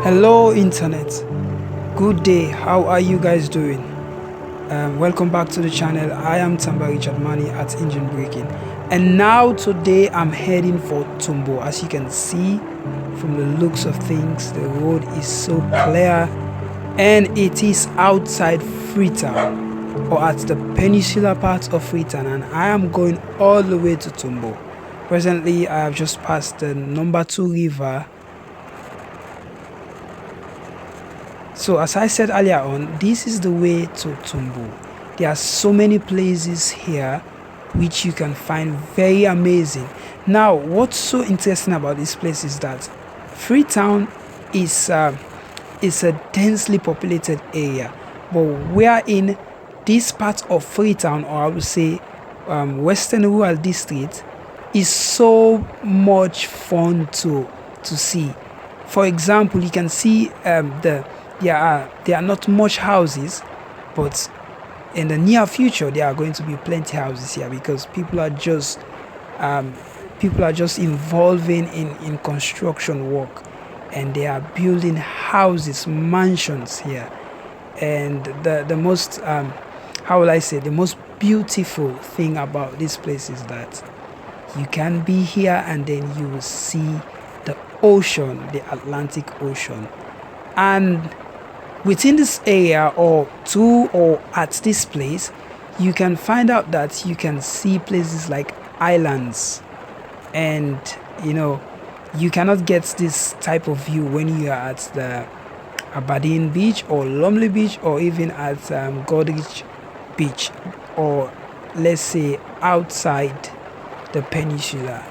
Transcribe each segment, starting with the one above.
Hello internet, good day. How are you guys doing? Welcome back to the channel. I am Tamba Richard Mani at Engine Breaking, and now today I'm heading for Tumbo. As you can see from the looks of things, the road is so clear and it is outside Freetown, or at the peninsula part of Freetown, and I am going all the way to Tumbo. Presently I have just passed the number 2 river. So as I said earlier on, this is the way to Tumbo. There are so many places here which you can find very amazing. Now what's so interesting about this place is that Freetown is a densely populated area, but we are in this part of Freetown, or I would say Western Rural District, is so much fun to see. For example, you can see there are not much houses, but in the near future there are going to be plenty houses here, because people are just involving in construction work, and they are building houses, mansions here. And the most how will I say, the most beautiful thing about this place is that you can be here and then you will see the ocean, the Atlantic Ocean. And within this area, or at this place, you can find out that you can see places like islands, and you cannot get this type of view when you are at the Aberdeen Beach or Lumley Beach, or even at Goderich Beach, or let's say outside the peninsula.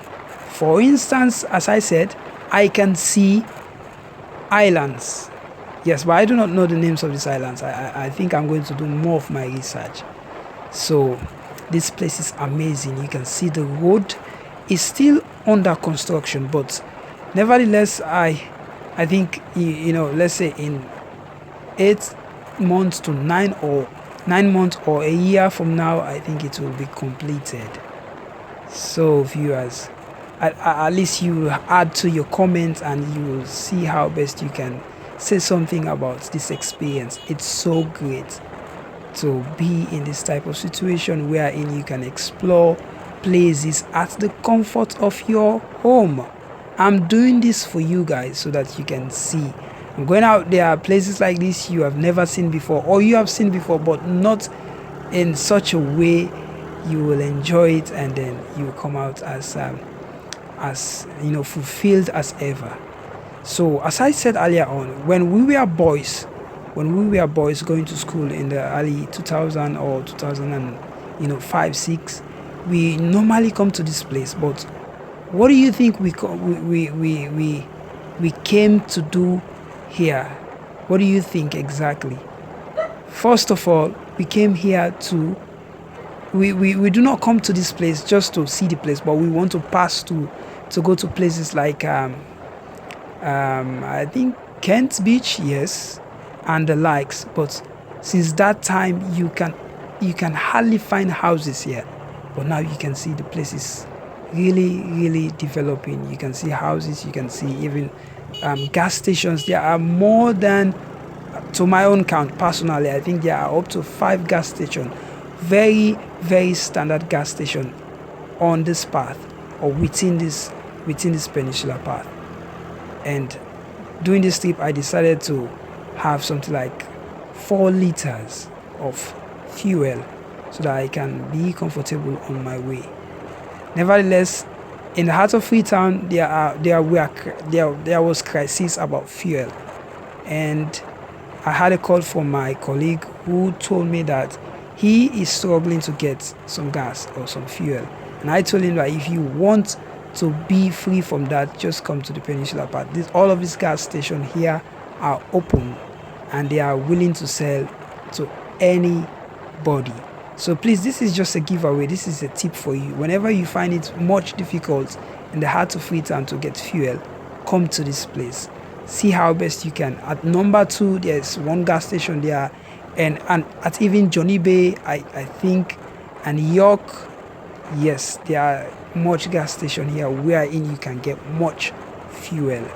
For instance, as I said, I can see islands. Yes, but I do not know the names of these islands. I think I'm going to do more of my research. So this place is amazing. You can see the road is still under construction, but nevertheless, I think let's say in 8 months to 9 months or a year from now, I think it will be completed. So viewers, at least you add to your comments and you will see how best you can say something about this experience. It's so great to be in this type of situation wherein you can explore places at the comfort of your home. I'm doing this for you guys so that you can see. I'm going out there, places like this you have never seen before, or you have seen before but not in such a way. You will enjoy it, and then you will come out as fulfilled as ever. So as I said earlier on, when we were boys going to school in the early 2000 or 2005, 6, we normally come to this place. But what do you think we came to do here? What do you think exactly? First of all, we came here to we do not come to this place just to see the place, but we want to pass to go to places like I think Kent Beach, yes, and the likes. But since that time, you can hardly find houses here, but now you can see the place is really developing. You can see houses, you can see even gas stations. There are more than, to my own count personally, I think there are up to 5 gas stations, very standard gas station on this path, or within this peninsula path. And during this trip I decided to have something like 4 liters of fuel so that I can be comfortable on my way. Nevertheless, in the heart of Freetown, there was crisis about fuel, and I had a call from my colleague who told me that he is struggling to get some gas or some fuel. And I told him that if you want to be free from that, just come to the peninsula part. All of these gas stations here are open, and they are willing to sell to anybody. So please, this is just a giveaway. This is a tip for you. Whenever you find it much difficult in the heart of Freetown to get fuel, come to this place. See how best you can. At number 2, there's 1 gas station there, and at even Johnny Bay, I think, and York, yes, there are much gas station here wherein you can get much fuel.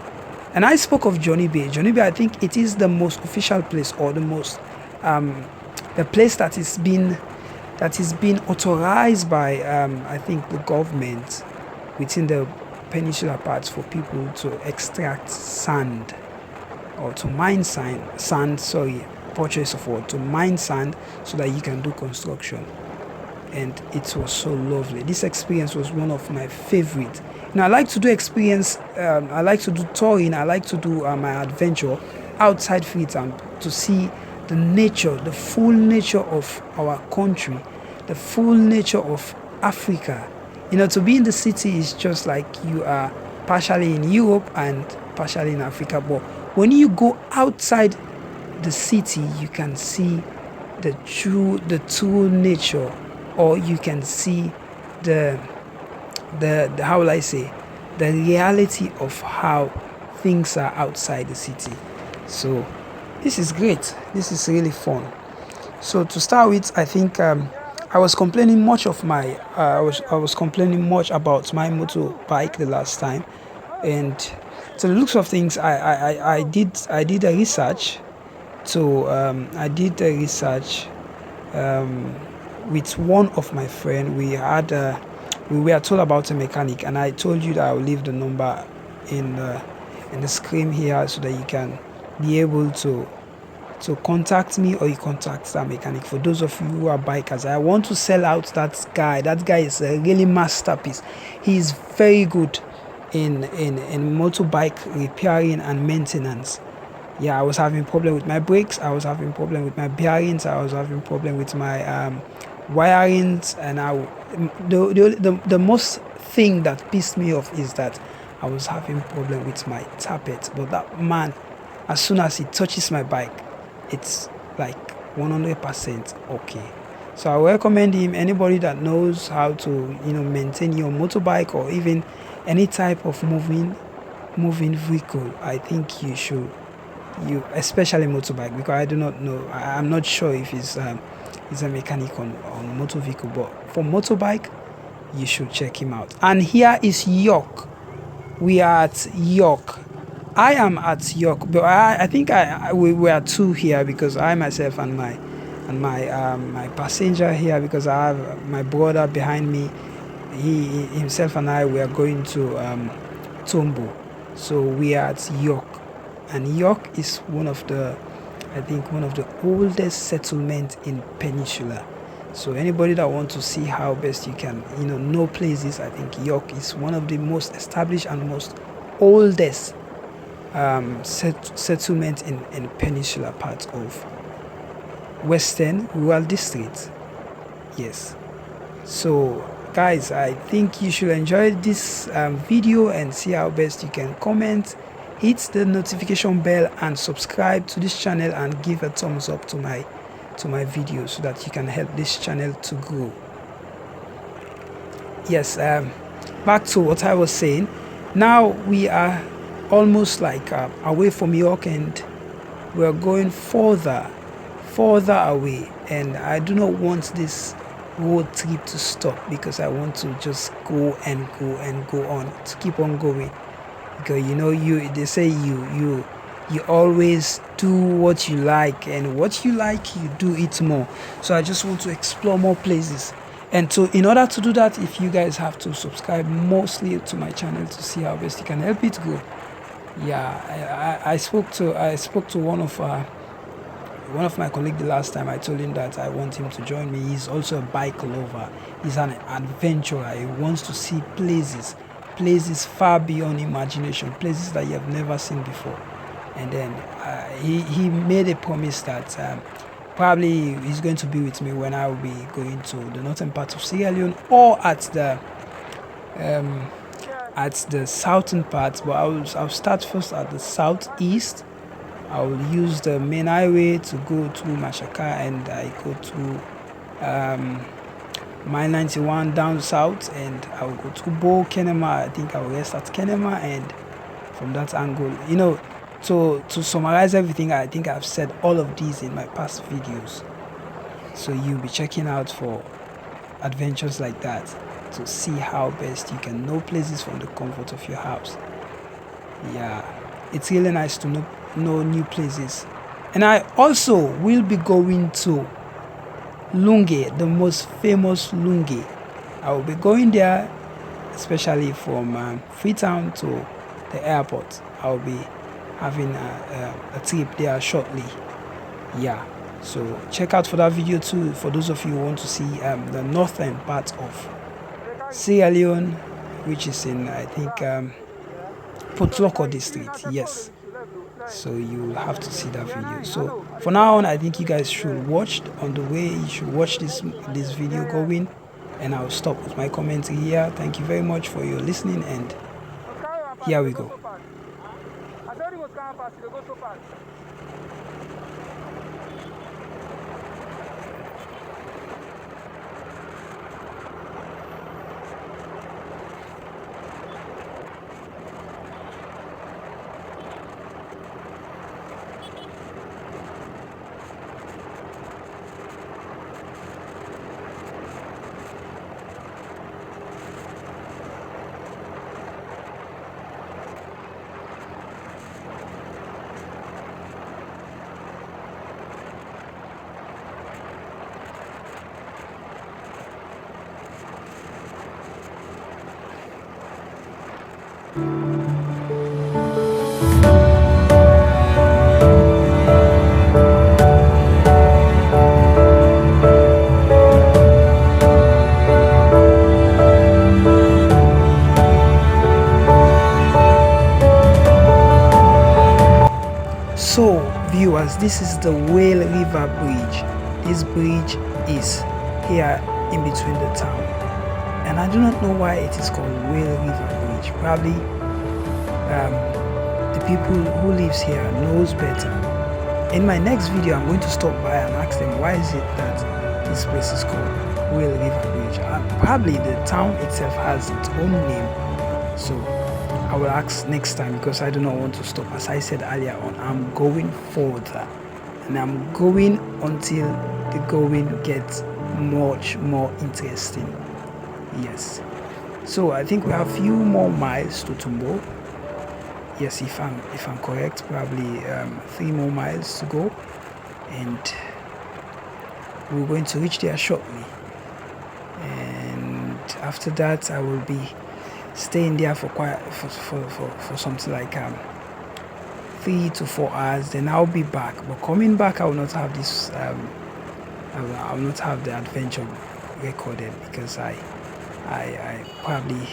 And I spoke of Johnny Bay. Johnny Bay, I think it is the most official place, or the place that is being authorized by I think the government within the peninsula parts for people to extract sand, or to mine sand, sorry, purchase of what, to mine sand so that you can do construction. And it was so lovely. This experience was one of my favorite. Now I like to do experience. I like to do touring. I like to do my adventure outside Freetown to see the nature, the full nature of our country, the full nature of Africa. To be in the city is just like you are partially in Europe and partially in Africa. But when you go outside the city, you can see the true nature, or you can see the how will I say, the reality of how things are outside the city. So this is great. This is really fun. So to start with, I think I was complaining much of my I was complaining much about my motorbike the last time, and to the looks of things, I did a research. So I did a research with one of my friend. We were told about a mechanic, and I told you that I'll leave the number in the screen here so that you can be able to contact me, or you contact that mechanic. For those of you who are bikers, I want to sell out that guy. That guy is a really masterpiece. He is very good in motorbike repairing and maintenance. Yeah, I was having problem with my brakes, I was having problem with my bearings, I was having problem with my wirings, and the most thing that pissed me off is that I was having problem with my tappet. But that man, as soon as he touches my bike, it's like 100% okay. So I recommend him. Anybody that knows how to maintain your motorbike, or even any type of moving vehicle, I think you should, especially motorbike, because I do not know, I'm not sure if he's a mechanic on motor vehicle, but for motorbike you should check him out. And here is York. We are at York. I am at York, but I think we were two here, because I myself and my passenger here, because I have my brother behind me. He himself and I were going to Tombo. So we are at York, and York is one of the oldest settlements in Peninsula. So anybody that wants to see how best you can know places, I think York is one of the most established and most oldest settlement in Peninsula part of Western Rural District. Yes. So guys, I think you should enjoy this video and see how best you can comment, hit the notification bell, and subscribe to this channel, and give a thumbs up to my video, so that you can help this channel to grow. Yes, back to what I was saying. Now we are almost like away from York, and we're going further away, and I do not want this road trip to stop, because I want to just go and go on, to keep on going, because they say you always do what you like, and what you like you do it more. So I just want to explore more places, and so in order to do that, if you guys have to subscribe mostly to my channel to see how best you can help it grow. Yeah, I spoke to one of my colleagues the last time. I told him that I want him to join me. He's also a bike lover. He's an adventurer. He wants to see places far beyond imagination, places that you have never seen before. And then he made a promise that probably he's going to be with me when I will be going to the northern part of Sierra Leone, or at the southern part. But I'll start first at the southeast. I will use the main highway to go to Mashaka, and I go to Mile 91 down south, and I will go to Bo Kenema. I think I will rest at Kenema, and from that angle, to summarize everything, I think I've said all of these in my past videos. So you'll be checking out for adventures like that, to see how best you can know places from the comfort of your house. Yeah, it's really nice to know new places. And I also will be going to Lunge, the most famous Lunge. I will be going there, especially from Freetown to the airport. I will be having a trip there shortly. Yeah, so check out for that video too, for those of you who want to see the northern part of Sierra Leone, which is in, I think, Potloko district. Yes, so you will have to see that video. So for now on, I think you guys should watch. On the way, you should watch this video going, and I'll stop with my commentary here. Thank you very much for your listening, and here we go. So viewers, this is the Whale River Bridge. This bridge is here in between the town, and I do not know why it is called Whale River Bridge. Probably the people who lives here knows better. In my next video, I'm going to stop by and ask them why is it that this place is called Whale River Bridge. Probably the town itself has its own name, so I will ask next time, because I do not want to stop. As I said earlier on, I'm going further, and I'm going until the going gets much more interesting. Yes, so I think we have a few more miles to Tumbo. Yes, if I'm correct, probably 3 more miles to go, and we're going to reach there shortly. And after that, I will be staying there for something like 3 to 4 hours. Then I'll be back. But coming back, I will not have this. I will not have the adventure recorded, because I probably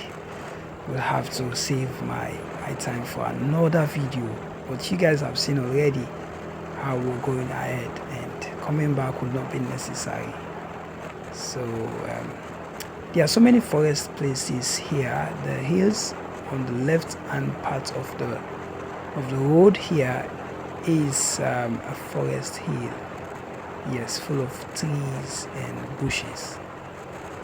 will have to save my time for another video. But you guys have seen already how we're going ahead, and coming back will not be necessary. So there are so many forest places here. The hills on the left hand part of the road here is a forest hill. Yes, full of trees and bushes.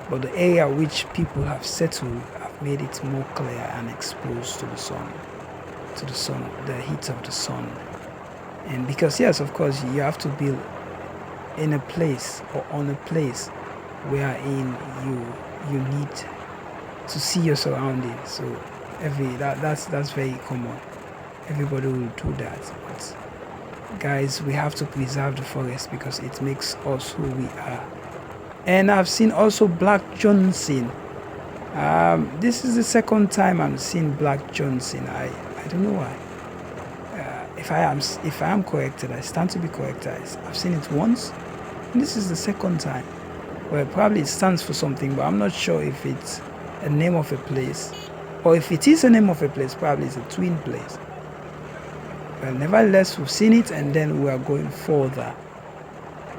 But the area which people have settled have made it more clear and exposed to the sun, the heat of the sun. And because, yes, of course, you have to build in a place or on a place wherein you need to see your surroundings. So that's very common. Everybody will do that. But guys, we have to preserve the forest, because it makes us who we are. And I've seen also Black Johnson. This is the second time I'm seeing Black Johnson. I don't know why. If I am corrected, I stand to be corrected. I've seen it once, and this is the second time. Well, probably it stands for something, but I'm not sure if it's a name of a place, or if it is a name of a place, probably it's a twin place. Well, nevertheless, we've seen it, and then we are going further.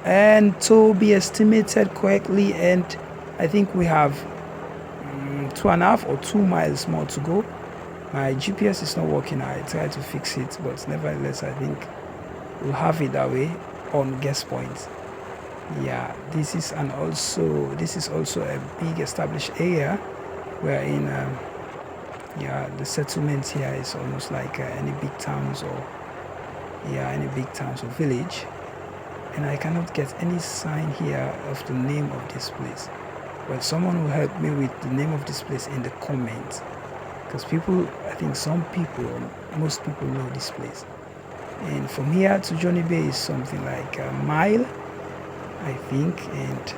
And to be estimated correctly, and I think we have 2.5 or 2 miles more to go. My GPS is not working. I tried to fix it, but nevertheless, I think we'll have it that way on guess points. Yeah, this is also a big established area wherein the settlement here is almost like any big towns or village. And I cannot get any sign here of the name of this place. Well, someone will help me with the name of this place in the comments. because people, I think some people, most people know this place. And from here to Johnny Bay is something like a mile, I think. And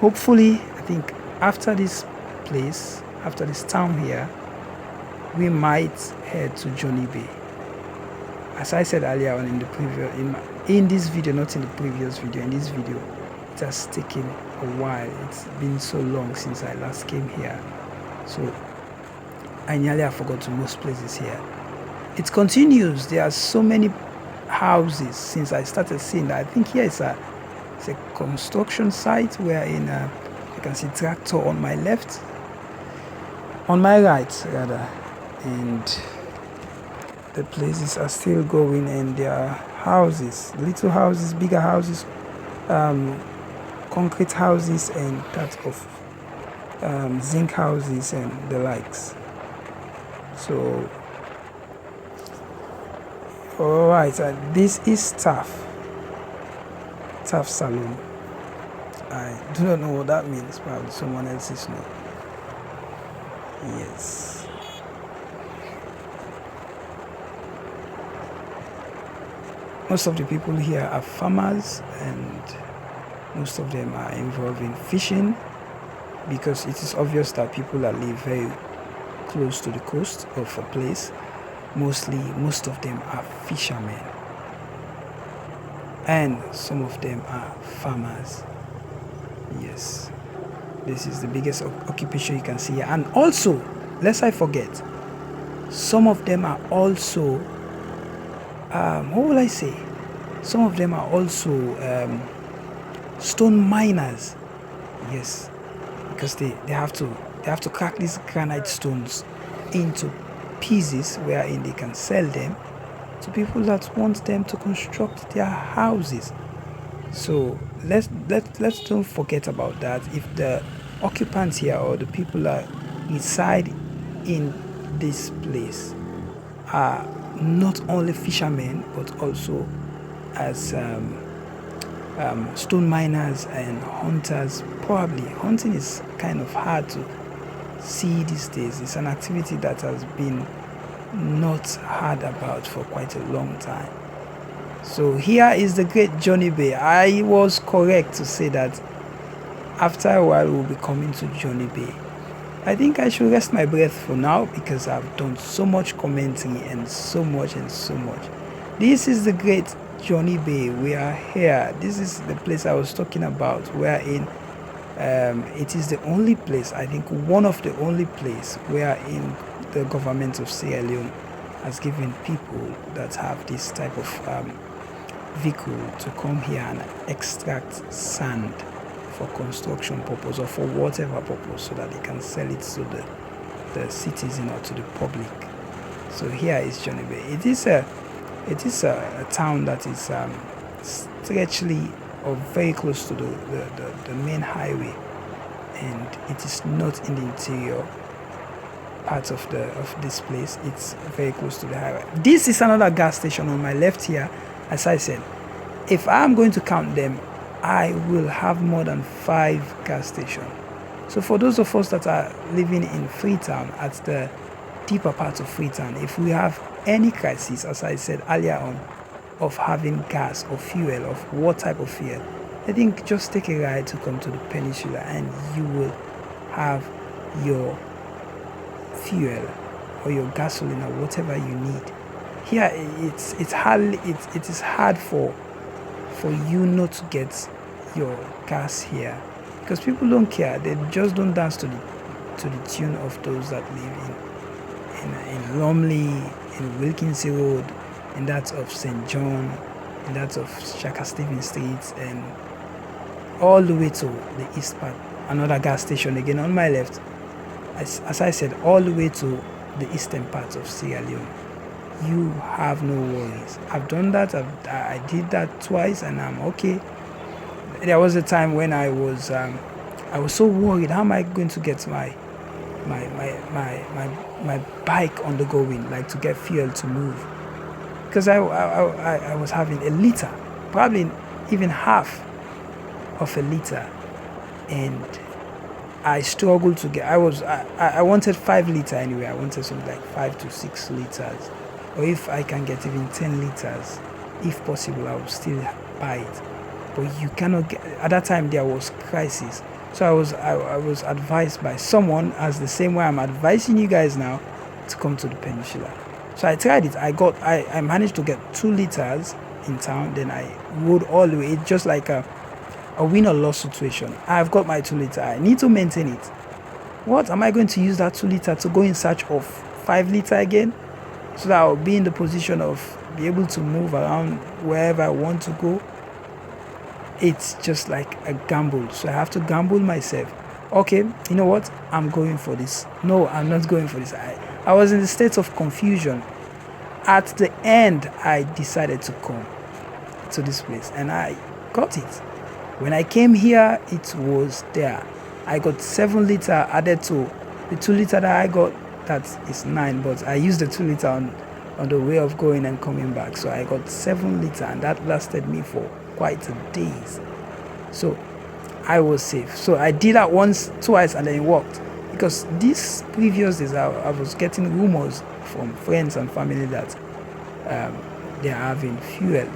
hopefully, I think after this place, after this town here, we might head to Johnny Bay. As I said earlier on in the previous, in this video, not in the previous video, in this video, it has taken a while. It's been so long since I last came here, so I nearly have forgotten most places here. It continues. There are so many houses since I started seeing that. I think here it's a construction site wherein you can see tractor on my left, on my right rather, and the places are still going, and there are houses, little houses, bigger houses, concrete houses, and that of zinc houses and the likes. So alright, this is Taff Salon. I do not know what that means, probably someone else's know. Yes. Most of the people here are farmers, and most of them are involved in fishing, because it is obvious that people that live very close to the coast of a place, most of them are fishermen, and some of them are farmers. Yes, this is the biggest occupation you can see here. And also, lest I forget, some of them are also what will I say? Some of them are also stone miners. Yes, because they have to crack these granite stones into pieces wherein they can sell them to people that want them to construct their houses. So let's don't forget about that. If the occupants here or the people that reside in this place are not only fishermen but also as stone miners and hunters. Probably hunting is kind of hard to see these days. It's an activity that has been not heard about for quite a long time. So here is the great Johnny Bay. I was correct to say that after a while we'll be coming to Johnny Bay. I think I should rest my breath for now, because I've done so much commenting and so much. This is the great Johnny Bay. We are here. This is the place I was talking about, wherein it is the only place, I think one of the only place wherein the government of Sierra Leone has given people that have this type of vehicle to come here and extract sand for construction purpose or for whatever purpose, so that they can sell it to the citizen or to the public. So here is Johnny Bay. It is a town that is stretchily or very close to the main highway, and it is not in the interior part of this place. It's very close to the highway. This is another gas station on my left here. As I said, if I'm going to count them, I will have more than 5 gas stations. So for those of us that are living in Freetown, at the deeper part of Freetown, if we have any crisis, as I said earlier on, of having gas or fuel, of what type of fuel, I think just take a ride to come to the peninsula and you will have your fuel or your gasoline or whatever you need. Here it is hard for you not to get your gas here, because people don't care. They just don't dance to the tune of those that live in Lumley, in Wilkinson Road, in that of St. John, in that of Shaka Stephen Street, and all the way to the east part. Another gas station again on my left. As I said, all the way to the eastern part of Sierra Leone. You have no worries. I've done that. I did that twice, and I'm okay. There was a time when I was so worried. How am I going to get my bike on the going, like to get fuel to move? Because I was having a liter, probably even half of a liter, and I struggled to get. I wanted 5 liter anyway. I wanted something like 5 to 6 liters, or if I can get even 10 liters, if possible, I will still buy it. But you cannot get. At that time, there was crisis, so I was advised by someone, as the same way I'm advising you guys now, to come to the peninsula. So I tried it. I managed to get 2 liters in town. Then I rode all the way. It's just like a win or loss situation. I've got my 2 liter. I need to maintain it. What am I going to use that 2 liter to go in search of 5 liter again? So that I'll be in the position of be able to move around wherever I want to go. It's just like a gamble. So I have to gamble myself. Okay, you know what? I'm going for this. No, I'm not going for this. I was in a state of confusion. At the end, I decided to come to this place and I got it. When I came here, it was there. I got 7 liter added to the 2 liter that I got. That is 9, but I used the 2 liter on the way of going and coming back. So I got 7 liter, and that lasted me for quite a days. So I was safe. So I did that once, twice, and then it worked. Because these previous days, I was getting rumors from friends and family that they are having fuel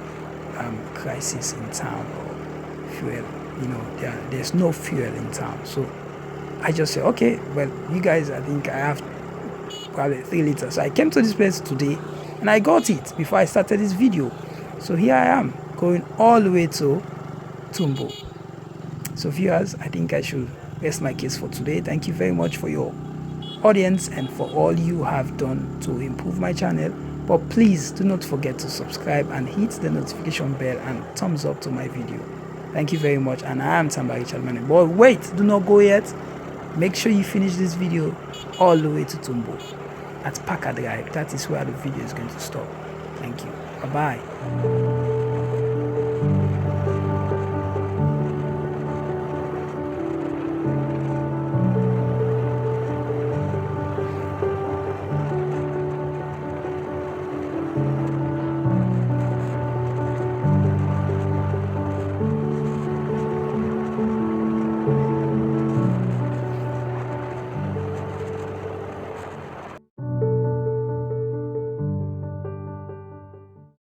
crisis in town, or fuel, there's no fuel in town. So I just said, okay, well, you guys, I think I have probably 3 liters. So I came to this place today and I got it before I started this video. So here I am going all the way to Tumbo. So viewers, I think I should rest my case for today. Thank you very much for your audience and for all you have done to improve my channel. But please do not forget to subscribe and hit the notification bell and thumbs up to my video. Thank you very much, and I am Tamba Richard Mane. But wait, do not go yet. Make sure you finish this video all the way to Tumbo at Paka Drive. That is where the video is going to stop. Thank you. Bye-bye.